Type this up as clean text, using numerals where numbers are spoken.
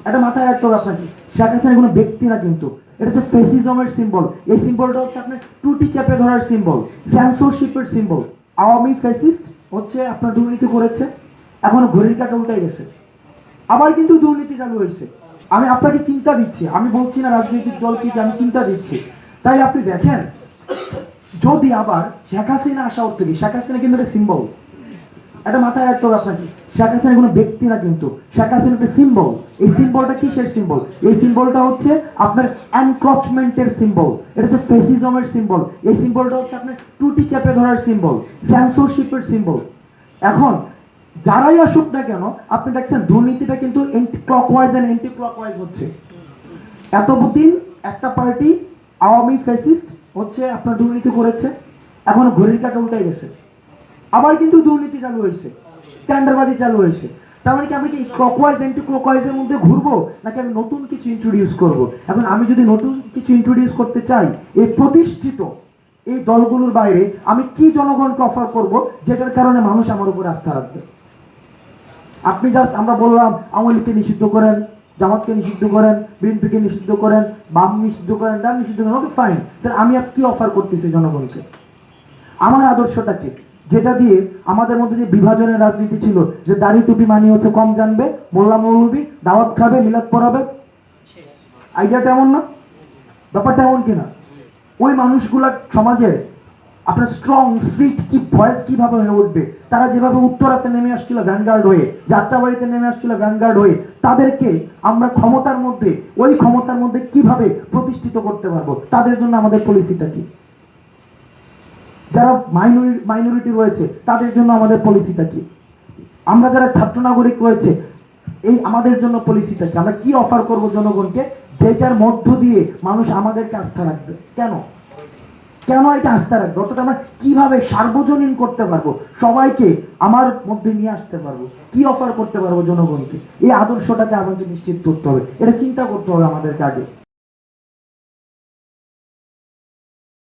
এটা মাথায় রাখতে হবে আপনাকে। শেখ হাসিনা কোনো ব্যক্তি না, কিন্তু এটা হচ্ছে ফেসিজমের সিম্বল। এই সিম্বলটা হচ্ছে আপনার টুটি চেপে ধরার সিম্বল, সেন্সরশিপের সিম্বল। আওয়ামী ফেসিস্ট হচ্ছে আপনার দুর্নীতি করেছে, এখন ঘড়ির কাঁটা উল্টাই গেছে, আবার কিন্তু দুর্নীতি চালু হয়েছে। আমি আপনাকে চিন্তা দিচ্ছি, আমি বলছি না রাজনৈতিক দলকে যে আমি চিন্তা দিচ্ছি। তাই আপনি দেখেন, যদি আবার শেখ হাসিনা আসা উঠতে, শেখ হাসিনা কিন্তু একটা সিম্বল, এটা মাথায় রাখতে হবে আপনাকে। শেখ হাসিনা কোনো ব্যক্তি না, কিন্তু শেখ হাসিনা একটা সিম্বল। এই সিম্বলটা কিসের সিম্বল? এই সিম্বলটা হচ্ছে আপনার এনক্রচমেন্টের সিম্বল, এটা হচ্ছে ফেসিজমের সিম্বল। এই সিম্বলটা হচ্ছে আপনার টুটি চেপে ধরার সিম্বল, সেন্সরশিপের সিম্বল। এখন যারাই আসুক না কেন, আপনি দেখছেন দুর্নীতিটা কিন্তু ক্লকওয়াইজ এন্ড এন্টি ক্লকওয়াইজ হচ্ছে। এতদিন একটা পার্টি আওয়ামী ফেসিস্ট হচ্ছে আপনার দুর্নীতি করেছে, এখন ঘড়ির কাঁটা উল্টাই গেছে, আবার কিন্তু দুর্নীতি চালু হয়েছে, স্ট্যান্ডারবাজি চালু হয়েছে। তার মানে কি আমি কি ক্লকওয়াইজ এন্টি ক্লকওয়াইজের মধ্যে ঘুরবো, নাকি আমি নতুন কিছু ইন্ট্রোডিউস করব? এখন আমি যদি নতুন কিছু ইন্ট্রোডিউস করতে চাই, এই প্রতিষ্ঠিত এই দলগুলোর বাইরে আমি কি জনগণকে অফার করব, যেটার কারণে মানুষ আমার উপর আস্থা রাখবে? আপনি জাস্ট আমরা বললাম আওয়ামী লীগকে নিষিদ্ধ করেন, জামাতকে নিষিদ্ধ করেন, বিএনপিকে নিষিদ্ধ করেন, বাম নিষিদ্ধ করেন, ডান নিষিদ্ধ করেন, ওকে ফাইন। তাহলে আমি আর কি অফার করতেছি জনগণকে? আমার আদর্শটা কি, যেটা দিয়ে আমাদের মধ্যে যে বিভাজনের রাজনীতি ছিল, যে দাড়ি টুপি মানি হচ্ছে কম জানবে, মোল্লা মৌলবি দাওয়াত খাবে, মিলাদ পড়াবে, আইডিয়াটা এমন না? ব্যাপারটা এমন কিনা? ওই মানুষগুলা সমাজে আপনার স্ট্রং স্ট্রিট কি ভয়েস কিভাবে হয়ে উঠবে? তারা যেভাবে উত্তরাতে নেমে আসছিল ভ্যানগার্ড হয়ে, যাত্রাবাড়িতে নেমে আসছিল ভ্যানগার্ড হয়ে, তাদেরকে আমরা ক্ষমতার মধ্যে, ওই ক্ষমতার মধ্যে কিভাবে প্রতিষ্ঠিত করতে পারবো? তাদের জন্য আমাদের পলিসিটা কি? যারা মাইনরিটি রয়েছে তাদের জন্য আমাদের পলিসিটা কি? আমরা যারা ছাত্র নাগরিক রয়েছে, এই আমাদের জন্য পলিসিটা কি? আমরা কি অফার করব জনগণকে, যেটার মধ্য দিয়ে মানুষ আমাদেরকে আস্থা রাখবে? কেন কেন এটা আস্থা রাখবে? অর্থাৎ আমরা কিভাবে সার্বজনীন করতে পারবো, সবাইকে আমার মধ্যে নিয়ে আসতে পারবো, কি অফার করতে পারবো জনগণকে? এই আদর্শটাকে আমাকে নিশ্চিত করতে হবে, এটা চিন্তা করতে হবে আমাদেরকে আগে।